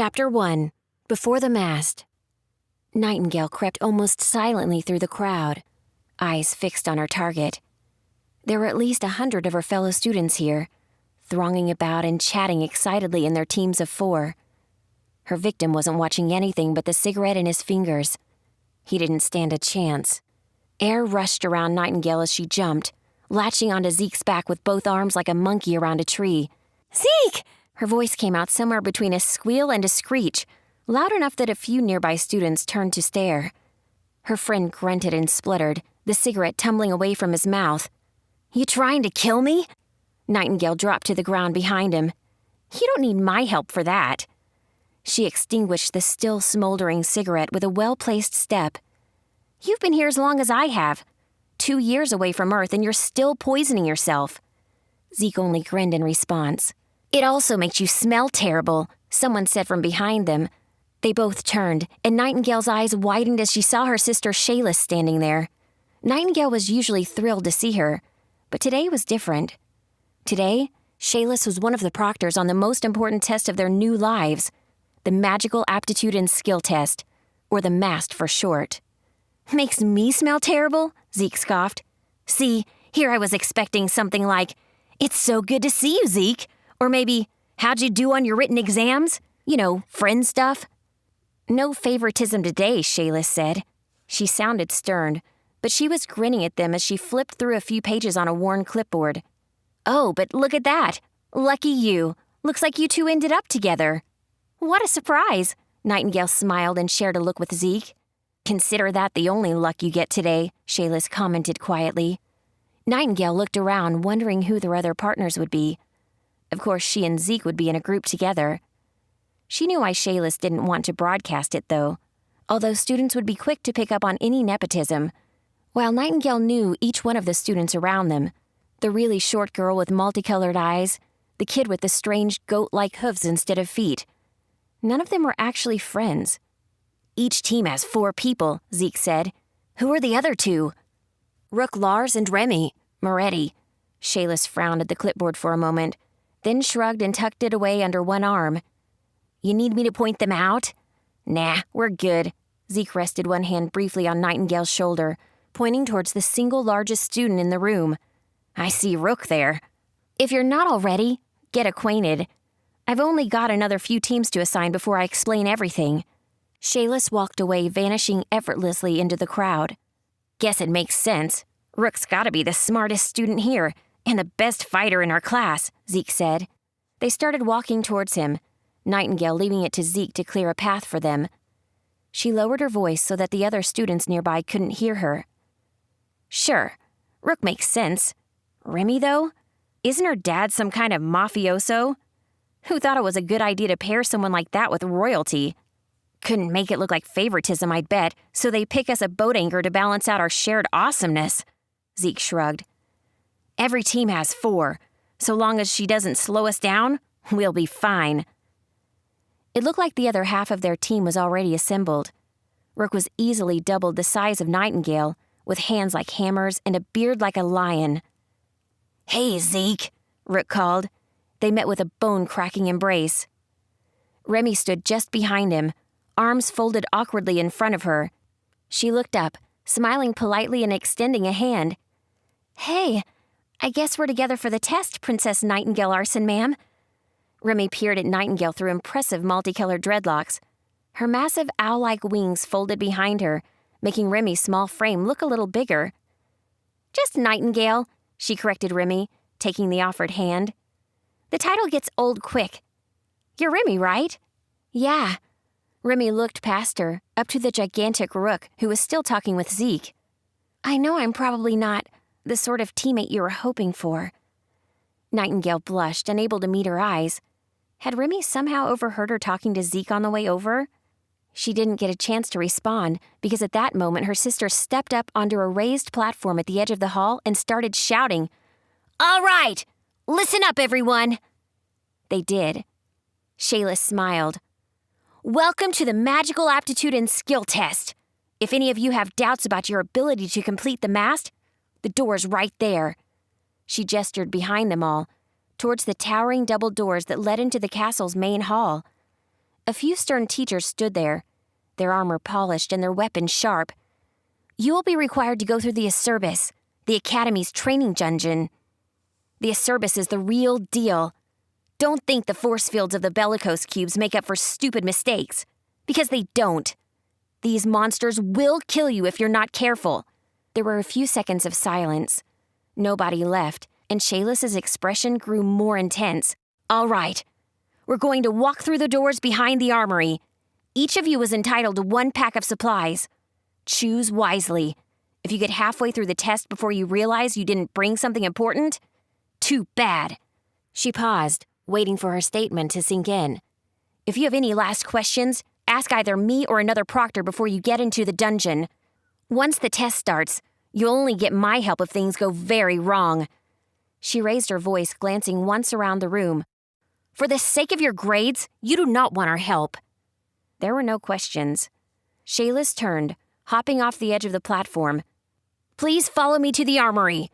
Chapter 1. Before the Mast. Nightingale crept almost silently through the crowd, eyes fixed on her target. There were at least 100 of her fellow students here, thronging about and chatting excitedly in their teams of 4. Her victim wasn't watching anything but the cigarette in his fingers. He didn't stand a chance. Air rushed around Nightingale as she jumped, latching onto Zeke's back with both arms like a monkey around a tree. "Zeke!" Her voice came out somewhere between a squeal and a screech, loud enough that a few nearby students turned to stare. Her friend grunted and spluttered, the cigarette tumbling away from his mouth. "You trying to kill me?" Nightingale dropped to the ground behind him. "You don't need my help for that." She extinguished the still smoldering cigarette with a well-placed step. "You've been here as long as I have. 2 years away from Earth and you're still poisoning yourself." Zeke only grinned in response. "It also makes you smell terrible," someone said from behind them. They both turned, and Nightingale's eyes widened as she saw her sister Shayla standing there. Nightingale was usually thrilled to see her, but today was different. Today, Shayla was one of the proctors on the most important test of their new lives, the Magical Aptitude and Skill Test, or the MAST for short. "Makes me smell terrible?" Zeke scoffed. "See, here I was expecting something like, 'It's so good to see you, Zeke,' or maybe, 'How'd you do on your written exams?' You know, friend stuff." "No favoritism today," Shayla said. She sounded stern, but she was grinning at them as she flipped through a few pages on a worn clipboard. "Oh, but look at that. Lucky you. Looks like you two ended up together." "What a surprise." Nightingale smiled and shared a look with Zeke. "Consider that the only luck you get today," Shayla commented quietly. Nightingale looked around, wondering who their other partners would be. Of course, she and Zeke would be in a group together. She knew why Shayla didn't want to broadcast it, though, although students would be quick to pick up on any nepotism. While Nightingale knew each one of the students around them, the really short girl with multicolored eyes, the kid with the strange goat-like hooves instead of feet, none of them were actually friends. "Each team has 4 people," Zeke said. "Who are the other 2? "Rook, Lars, and Remy. Moretti." Shayla frowned at the clipboard for a moment, then shrugged and tucked it away under one arm. "You need me to point them out?" "Nah, we're good." Zeke rested one hand briefly on Nightingale's shoulder, pointing towards the single largest student in the room. "I see Rook there." "If you're not already, get acquainted. I've only got another few teams to assign before I explain everything." Shayla walked away, vanishing effortlessly into the crowd. "Guess it makes sense. Rook's gotta be the smartest student here, and the best fighter in our class," Zeke said. They started walking towards him, Nightingale leaving it to Zeke to clear a path for them. She lowered her voice so that the other students nearby couldn't hear her. "Sure, Rook makes sense. Remy, though? Isn't her dad some kind of mafioso? Who thought it was a good idea to pair someone like that with royalty? Couldn't make it look like favoritism, I'd bet, so they pick us a boat anchor to balance out our shared awesomeness." Zeke shrugged. "Every team has 4. So long as she doesn't slow us down, we'll be fine." It looked like the other half of their team was already assembled. Rook was easily doubled the size of Nightingale, with hands like hammers and a beard like a lion. "Hey, Zeke," Rook called. They met with a bone-cracking embrace. Remy stood just behind him, arms folded awkwardly in front of her. She looked up, smiling politely and extending a hand. "Hey, I guess we're together for the test, Princess Nightingale Arson, ma'am." Remy peered at Nightingale through impressive multicolored dreadlocks. Her massive owl-like wings folded behind her, making Remy's small frame look a little bigger. "Just Nightingale," she corrected Remy, taking the offered hand. "The title gets old quick. You're Remy, right?" "Yeah." Remy looked past her, up to the gigantic Rook, who was still talking with Zeke. "I know I'm probably not the sort of teammate you were hoping for." Nightingale blushed, unable to meet her eyes. Had Remy somehow overheard her talking to Zeke on the way over? She didn't get a chance to respond, because at that moment her sister stepped up onto a raised platform at the edge of the hall and started shouting, "All right, listen up, everyone." They did. Shayla smiled. "Welcome to the Magical Aptitude and Skill Test. If any of you have doubts about your ability to complete the MAST, the door's right there." She gestured behind them all, towards the towering double doors that led into the castle's main hall. A few stern teachers stood there, their armor polished and their weapons sharp. You will be required to go through the Acerbis, the Academy's training dungeon. The Acerbis is the real deal. Don't think the force fields of the bellicose cubes make up for stupid mistakes, because they don't. These monsters will kill you if you're not careful. There were a few seconds of silence. Nobody left, and Shayla's expression grew more intense. All right, we're going to walk through the doors behind the armory. Each of you is entitled to 1 pack of supplies. Choose wisely. If you get halfway through the test before you realize you didn't bring something important, too bad. She paused, waiting for her statement to sink in. If you have any last questions, ask either me or another proctor before you get into the dungeon. Once the test starts, you'll only get my help if things go very wrong. She raised her voice, glancing once around the room. For the sake of your grades, you do not want our help. There were no questions. Shayla's turned, hopping off the edge of the platform. Please follow me to the armory.